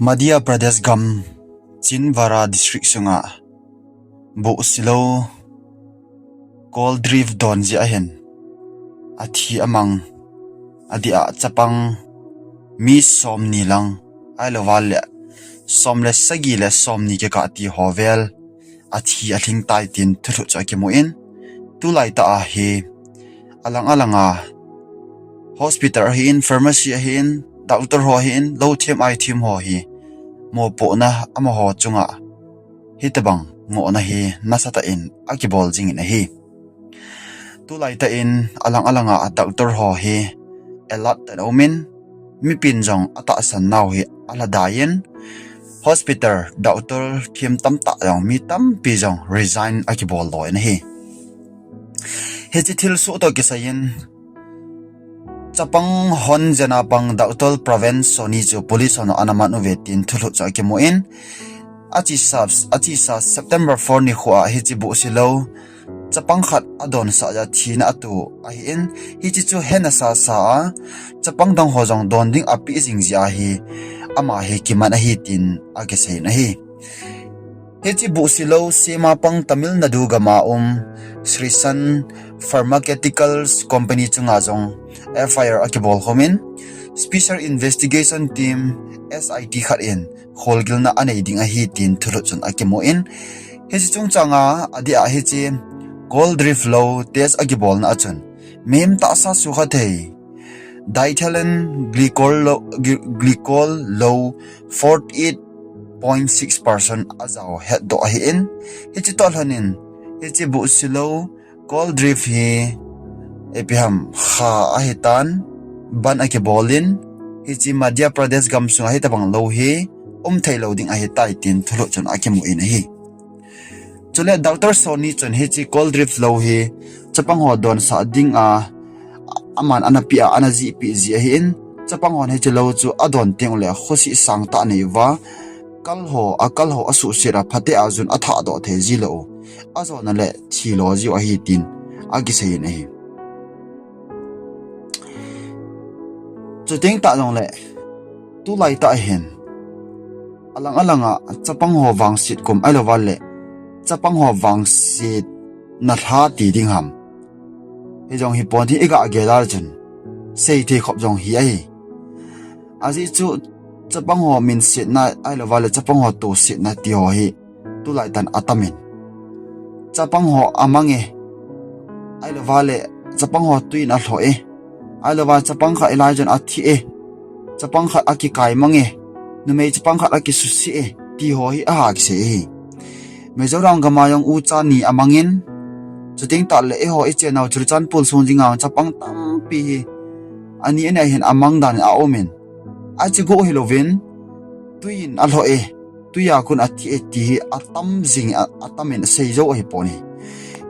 Madhya Pradesh gam Chinwara district sunga bu silo Coldreef Donji ahen athi amang adia chapang mi som ni lang ailoval le somle sagi le somni ke ka ti hovel athi athing tai tin thulu cha ke moin tulai ta a he alang alanga hospital hin pharmacy hin doctor ho hin lo them ai thim ho hi mo po na ama ho chunga hitabang ngo na hi nasata in akibol jing na hi tulai ta in alang alanga doctor ho hi elat ta omin mi pin jong ata san naw hi ala dayen hospital doctor thim tam ta jong mi tam pi jong resign akibol lo na hi hejitil so to kisayin chapang hon jana pang doctor province soni chu police on anamanu vetin thulu cha ke moin achi sa September 4 ni khwa hichibu silo chapang khat adon sa ja thina atu ahin hichi chu hena sa chapang dang hojong don ding api jing ja hi ama he kiman hi tin age sei na hi hichibu silo sema pang Tamil Nadu gama Sri Sun Pharmaceuticals Company chunga jong FIR akibol homin Special Investigation Team SIT khat in kholgil na anei ding a hi tin thulu chun akimo in hesi chung changa adi a hi chi Coldreef low test akibol na achun mem ta sa su khathei diethylene glycol low 48.6% azaw het do hi in hichi tol hanin hichi bu silo Coldreef hi epiham kha ahitan ban akibolin hichi Madhya Pradesh gam sunga hi tabang lo hi thai loading ahi tai tin thulu chun akimu in hi chule doctor Soni chun hichi Coldreef lo hi chapang ho don sa ding a aman anapia anaji pi ji hi in chapang hon hichi lo chu adon teng le khosi sang ta nei wa kal ho asu sira phate azun atha do the ji lo azo na le thi lo ji a hi tin agi sei nei chuting ta jong le tu lai ta hen alang alanga chapang ho wang sit kum alowal le chapang ho wang sit na tha ti ding ham he jong hi pon thi ega gelar chen sei thi khop jong hi ai aji chu chapang ho min sit na alowal le chapang ho to sit na ti ho hi tu lai tan atamin chapang ho amange alowal le chapang ho tuin a hlo e alowal chapang kha elajon athi e chapang kha aki kai mange numei chapang kha aki susi e ti ho hi a ki se hi mezorang gama yong u cha ni amangin chuting ta le e ho e che naw churchan pul sun jinga chapang tam pi hi ani ena hin amang dan a omen a chi go hilovin tuin a hlo e tuya kun athi e ti atam jing atamen sei zo hi poni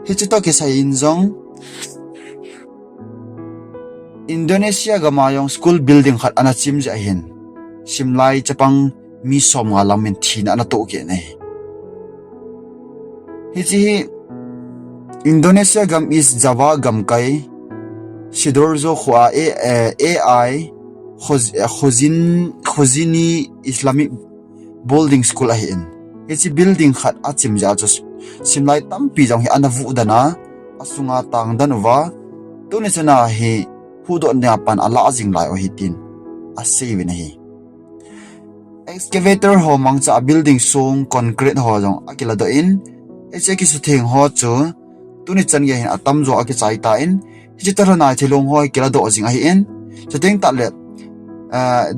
hi chu to ke sai in jong Indonesia gamayong school building khat anachim ja hin simlai chapang mi som nga lamin thina na to ke nei hichi Indonesia gam is Java gam kai sidorzo khwa AI khozini Islamic boarding school a hin hichi building khat achim ja chu simlai tampi jong hi anavu dana asunga tang danwa tuni chana hi hudo nya pan ala jing lai o hitin a save na hi excavator ho mangcha building sung concrete ho jong akila do in eche ki su theng ho chu tuni chan ge hin atam zo aki chai ta in hi tar na thilong ho kila do jing a hi in chateng ta le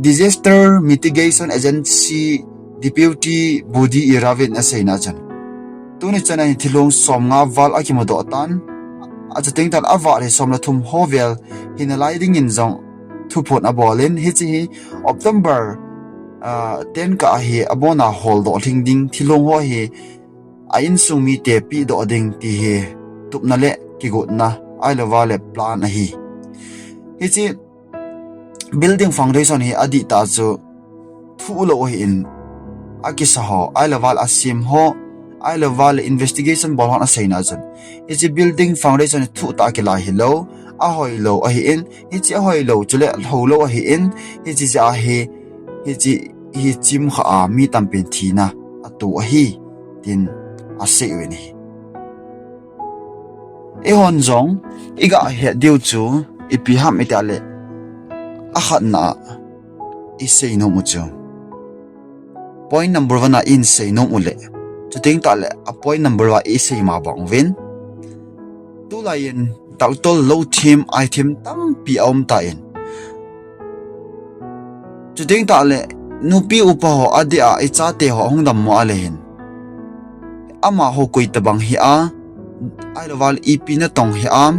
disaster mitigation agency deputy body iravin asaina chan tuni chan hi thilong somnga wal aki mo do tan acha ting tan awa re somla thum hovel hin lighting in jong thu phot abolin hi chi October 10 ka hi abona hol do thing ding thilong ho hi ain sumi te pi do ding ti hi tupna le ki gut na ai lova le plan hi chi building foundation hi adi ta chu thu lo hi in akisa ho ai lova asim ho I love investigation bol hon asaina jan it's a building foundation thu ta ke la hello a hoi lo a hi in it's a hoi lo chule ho lo a hi in it's a hi hi chim kha a mi tampen thina atu a hi tin a se we ni e hon jong iga he diu chu ipi ham itale a khat na i sei no mu chu point number 1 na in sei no mu le chu ting ta le a point number 1 i sei ma bang win tu lain tau tol low team item tam pi om ta in chu ting ta le nu pi upa ho adia i cha te ho hong dam mo ale hin ama ho koi tabang hi a ai lowal ep na tong hi am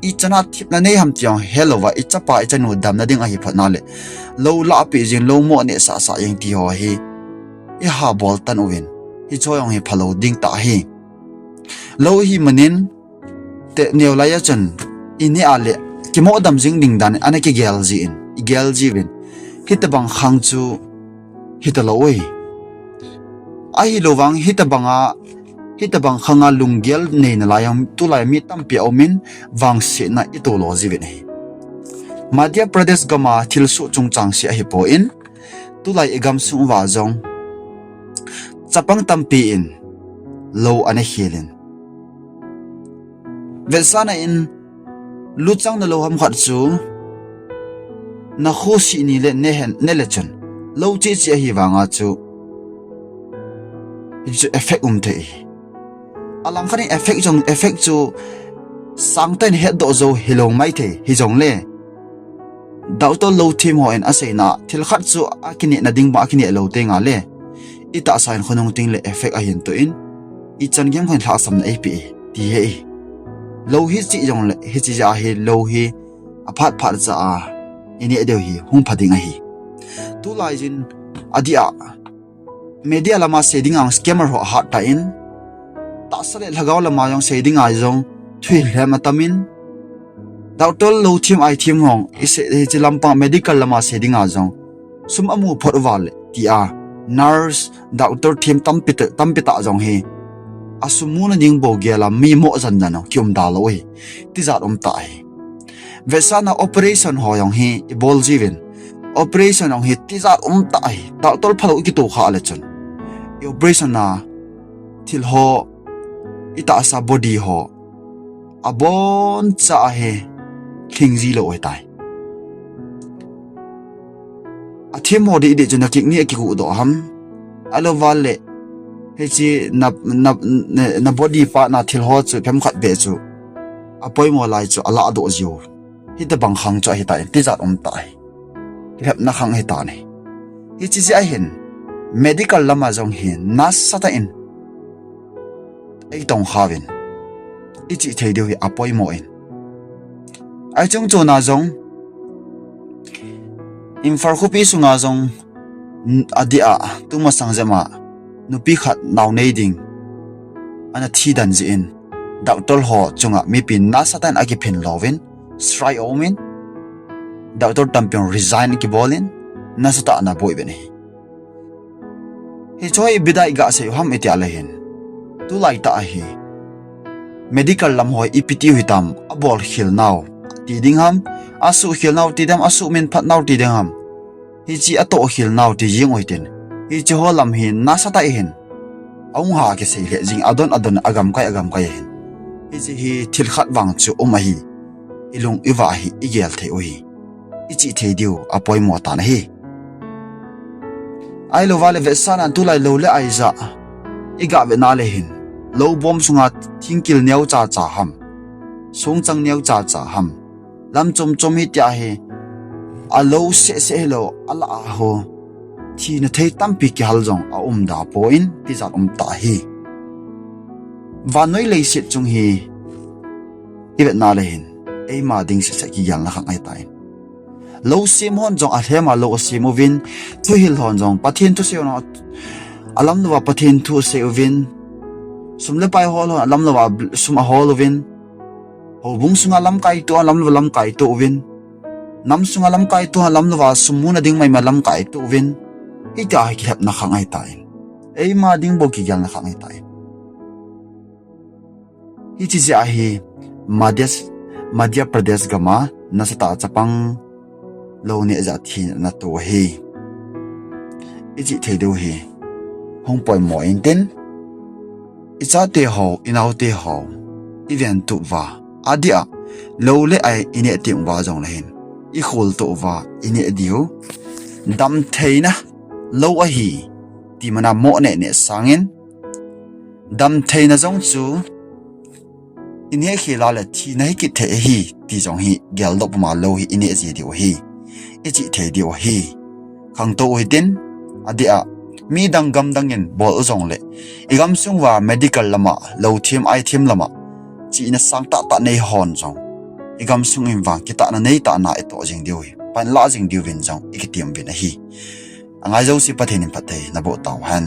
i chana thip na nei ham tiang hello wa i chapa i chanu dam na ding a hi phatna le lo la pi jin lo mo ne sa sa yang ti ho hi i ha bol tan win hi choyong hi phalo ding ta hi lo hi manin te neu la ya chan ini ale ki mo dam jing ding dan ana ki gel ji in gel ji win hitabang khang chu hitaloi ai lowang hitabang khanga lunggel nei na layang tulai mi tampi omin wang se na itolo jiwen hi Madhya Pradesh gama thilsu chungchang si hi po in tulai egam su wa jong chapang tampi in lo ane hilin velsana in luchang na lo ham khat chu na khu si ni le ne le chen lo chi chi hi wanga chu effect te alang khani effect chu sang ten he do zo hilong mai the hi jong le dau to lo team ho en ase na thil khat chu akini na ding ba akini lo te nga le ita sign khonong ting le effect a hin to in I chan gem khan thla sam na ap ti he lo hi chi jong le hi chi ja hi lo hi aphat phat cha a ini ade hi hum phading a hi tu lai jin adia media lama setting ang scammer ho hat ta in ta sale lagaw lama yong setting ai jong thui hlem atamin doctor lo team I team hong ise chi lampa medical lama setting a jong sum amu phot wal ti a nurse doctor team tampita jong he asumuna ding bo gela mi mo jan jan kyum da lo hi ti zat ta hi vesana operation ho yong hi bol jiwen operation ong hi ti zat ta hi doctor phalo ki to kha le chon operation na thil ho ita sa body ho abon cha he thingji lo oi tai athem ho de jona kik ni ki ku do ham alo wale he chi na body pa na thil ho chu phem khat be chu apoi mo lai chu ala do jiu hi ta bang khang cha hi ta ti zat tai hep na khang he ta ni hi chi ji a hin medical lama jong hin nas sata in ei tong khawin ichi thei deu hi apoi mo in ai chong chona jong in far khupi sunga jong adia tuma sangjama nupi khat naw nei ding ana thi dan ji in doctor ho chunga mi pin na satan agi phin lovin strai omin doctor tampion resign ki bolin na sata na boy beni hi choi bidai ga se ham itia lehin tu lai ta hi medical lam hoi epti hitam abol khil naw ti ding ham asu khil naw ti dam asu min phat naw ti ding ham hi chi ato khil naw ti jing oiten hi chi ho lam hin na sata hin ong ha ke sei le jing adon agam kai hin hi chi hi thil khat wang chu hi ilung iwa hi igel the oi ichi the diu apoi mo ta na hi ai lo vale ve sana tu lai lo le ai za iga ve na le hin lo bom sunga thingkil neu cha ham sung chang neu cha ham lam chom hi tia he a lo se lo ala ho thi na thei tampi ki hal jong a da point ti zat ta hi vanoi le sit chung hi ivet na le hin ei ma ding se ki yal na khang ai tai lo sim hon jong a thema lo simovin thu hil hon jong pathin tu se no alam no pathin thu se ovin sumle pai hol alam no sum a hol ovin ho bung sunga lam kai to alam no lam kai to ovin nam sunga lam kai to alam no sumuna ding mai ma lam kai to ovin hi ta hi khap na khang ai tai ei ma ding bo ki yal na khang ai tai hi chi ja hi Madhya Pradesh gama nasata chapang lo ne za thi na to hi ichi thei do hi hong poi mo in ten icha te ho inau te ho even tu wa adia lo le ai ine tim wa jong la hin I khol to wa ine diu dam theina lo a hi ti mana mo ne ne sangin dam theina jong chu ine khila le thi nai ki the hi ti jong hi gel dok ma lo hi ine ji diu hi ichi thei diu hi khang to hi tin adia mi dang gam dangin bol jong le igam sung wa medical lama lo thim ai thim lama chi na sang ta ta nei hon jong igam sung in wang kita na nei ta na eto jing diu pan la jing diu vin jong ikitiam vin hi angai zo si pathin in pathe na bo taw han